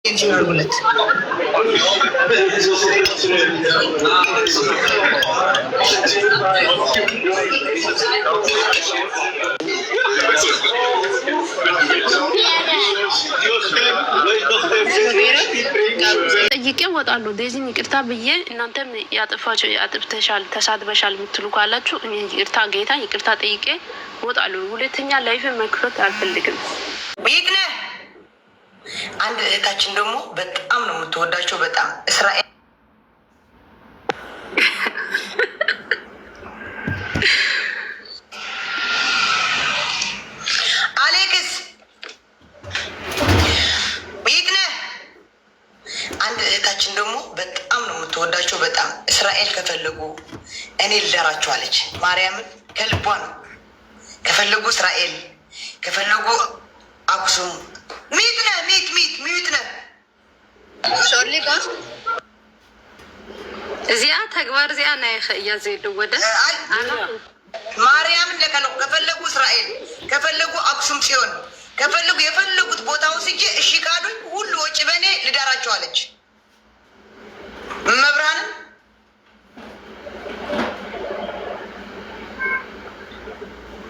አድርጉለት። ጠይቄ እወጣለሁ። ዴዚን ይቅርታ ብዬ እናንተም ያጥፋቸው ያጥፍተሻል ተሳድበሻል የምትሉ ካላችሁ እኔ ይቅርታ ጌታ ይቅርታ ጠይቄ እወጣለሁ። ሁለተኛ ላይፍን መክፈት አልፈልግም። ይግነ አንድ እህታችን ደግሞ በጣም ነው የምትወዳቸው። በጣም እስራኤል አሌክስ ይግነ አንድ እህታችን ደግሞ በጣም ነው የምትወዳቸው። በጣም እስራኤል ከፈለጉ እኔ ልዳራቸው አለች። ማርያምን ከልቧ ነው። ከፈለጉ እስራኤል ከፈለጉ አክሱም ሚት ነህ ሚት ነህ ሾሊጋ እዚያ ተግባር እዚያ ናይ እያዘይዱ ወደ ማርያምን ለከለው ከፈለጉ እስራኤል ከፈለጉ አክሱም ጽዮን ከፈለጉ የፈለጉት ቦታ ወስጄ እሺ ካሉኝ ሁሉ ወጪ በእኔ ልዳራቸው አለች። መብራንን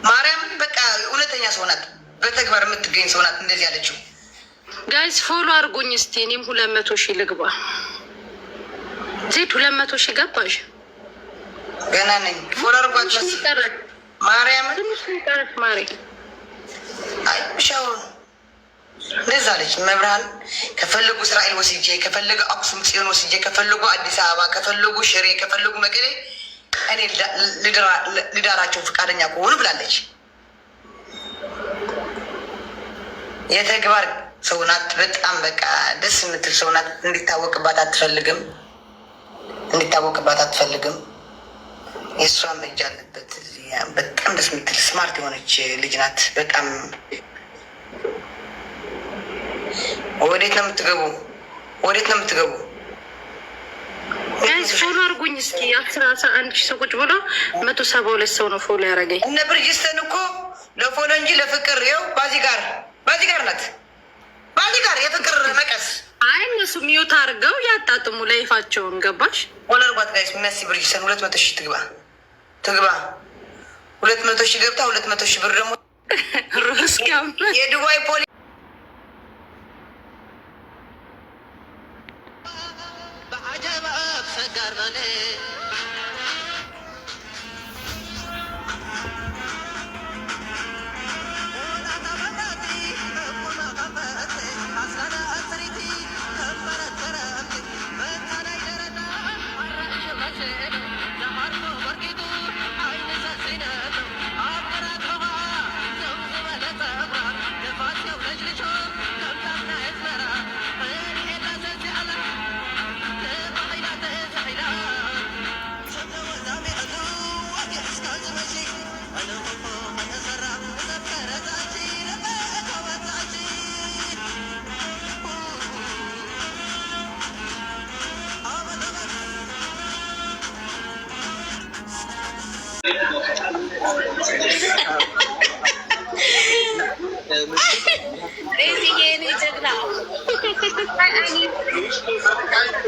ማርያምን በቃ እውነተኛ ሰው ናት። በተግባር የምትገኝ ሰው ናት። እንደዚህ ያለችው ጋይስ ፎሎ አድርጎኝ እስቲ እኔም 200,000 ልግባ። ዜድ 200,000 ገባሽ? ገና ነኝ። ፎሎ አድርጓት ማርያምን ማሪ አይ ሻው እንደዛ አለች። መብርሃን ከፈለጉ እስራኤል ወስጄ ከፈለጉ አክሱም ጽዮን ወስጄ ከፈለጉ አዲስ አበባ ከፈለጉ ሽሬ ከፈለጉ መቀሌ እኔ ልዳራቸው ፈቃደኛ ከሆኑ ብላለች። የተግባር ሰው ናት። በጣም በቃ ደስ የምትል ሰው ናት። እንዲታወቅባት አትፈልግም። የእሷን እጅ አለበት። በጣም ደስ የምትል ስማርት የሆነች ልጅ ናት። በጣም ወዴት ነው የምትገቡ? ጋይስ ፎሎ አድርጉኝ እስኪ 11,000 ሰው ቁጭ ብሎ 172 ሰው ነው ፎሎ ያደረገኝ። እነ ብርጅስተን እኮ ለፎሎ እንጂ ለፍቅር ይኸው ባዚጋር ናት። ባዚጋር የፍቅር መቀስ። አይ እነሱ ሚዩት አድርገው ያጣጥሙ ላይፋቸውን ገባሽ? ወለርጓት ጋይስ የሚያስ ብርጅስተን 200,000 ትግባ 200,000 ገብታ 200,000 ብር ደግሞ ሩስካም የዱባይ ፖሊ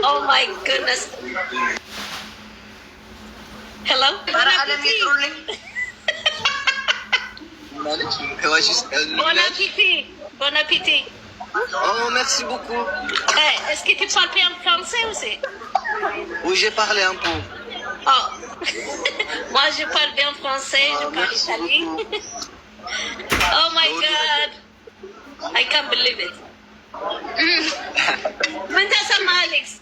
Oh my goodness. Hello? Bon appétit. Bon appétit. Oh, merci beaucoup. Hey, est-ce que tu parles bien français aussi? Oui, j'ai parlé un peu. Oh. Moi, je parle bien français, je parle italien. Oh my God. I can't believe it. ምን ተሰማ አሌክስ?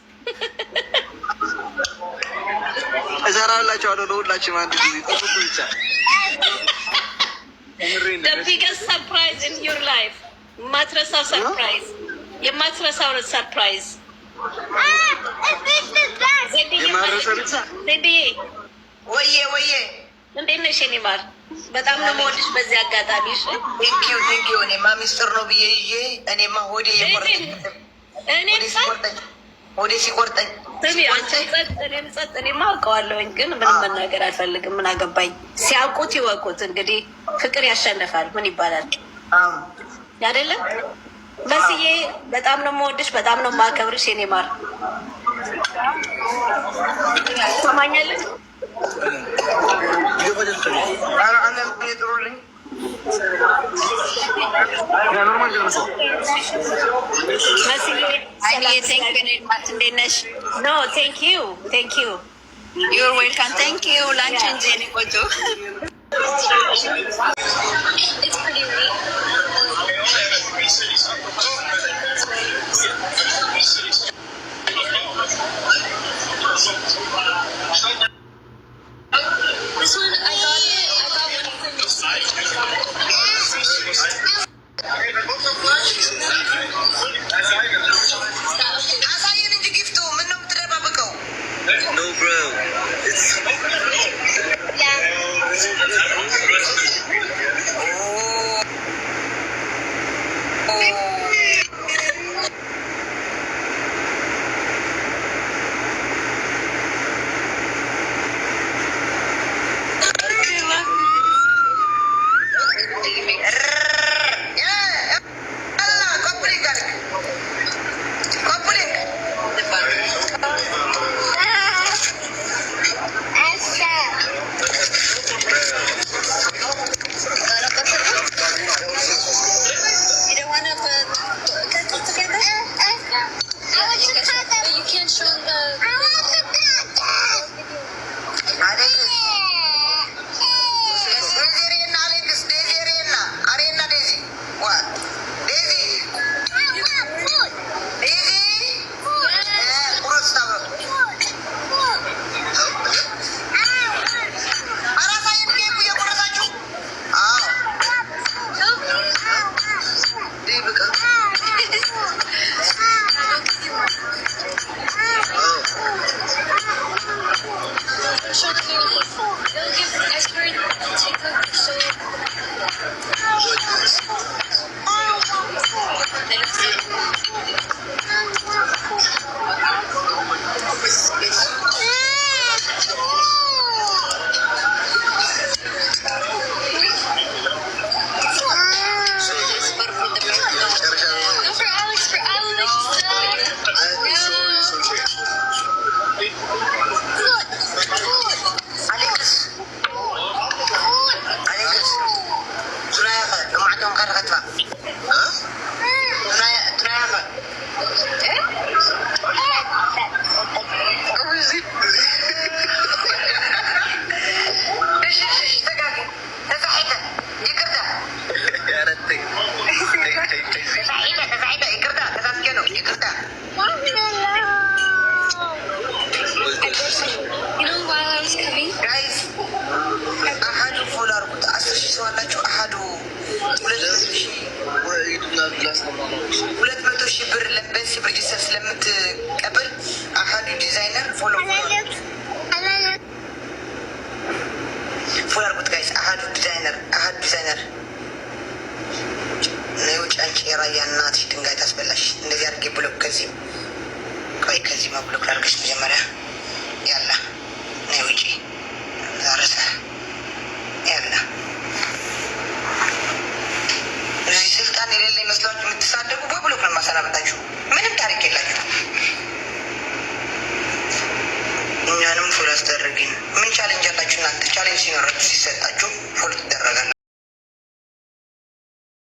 እሰራላችኋለሁ ለሁላችሁም አንድ ጊዜ ጠብቁ ብቻ። The biggest surprise in your life. የማትረሳው ሰርፕራይዝ ዜድዬ ወዬ እንዴት ነሽ የኔ ማር? በጣም ነው የምወድሽ በዚህ አጋጣሚ። ቴንኪው እኔማ ሚስጥር ነው ብዬ ይዤ እኔማ ሆዴ ሲቆርጠኝ እኔማ አውቀዋለሁኝ፣ ግን ምንም መናገር አልፈልግም። ምን አገባኝ? ሲያውቁት ይወቁት። እንግዲህ ፍቅር ያሸንፋል። ምን ይባላል አይደለም? መስዬ በጣም ነው የምወድሽ፣ በጣም ነው የማከብርሽ የኔ ማር። ሰማኛለሽ? ጥሩልኝ እንዴት ነሽ? ኖ ቴንክ ዩ ቴንክ ዩ ዩር ዌልካም ቴንክ ዩ ላንች እንጂ እኔ ቆንጆ አሳየን እንጂ ጊፍቱ ምን ነው የምትደባበቀው? No, bro. It's... ሁለት መቶ ሺህ ብር በዚህ ሬጅስተር ስለምትቀበል አሃዱ ዲዛይነር ፎሎ አድርጉት ጋይስ። አሃዱ ዲዛይነር ነይ ውጭ አንቺ የራያ እናትሽ ድንጋይ ታስበላሽ። እንደዚህ አድርጌ ብሎክ ከዚህ ቆይ ከዚህ መብሎክ ላድርግሽ መጀመሪያ ያላ ነይ ውጪ ዛረሰ ያላ እዚህ ስልጣን የሌለ ይመስላችሁ የምትሳደቡ በብሎክ ነው ማሰናበታችሁ። ምንም ታሪክ የላችሁ። እኛንም ፎሎ አስደረግን። ምን ቻሌንጅ አላችሁ እናንተ? ቻሌንጅ ሲኖራችሁ ሲሰጣችሁ ፎሎ ትደረጋለ።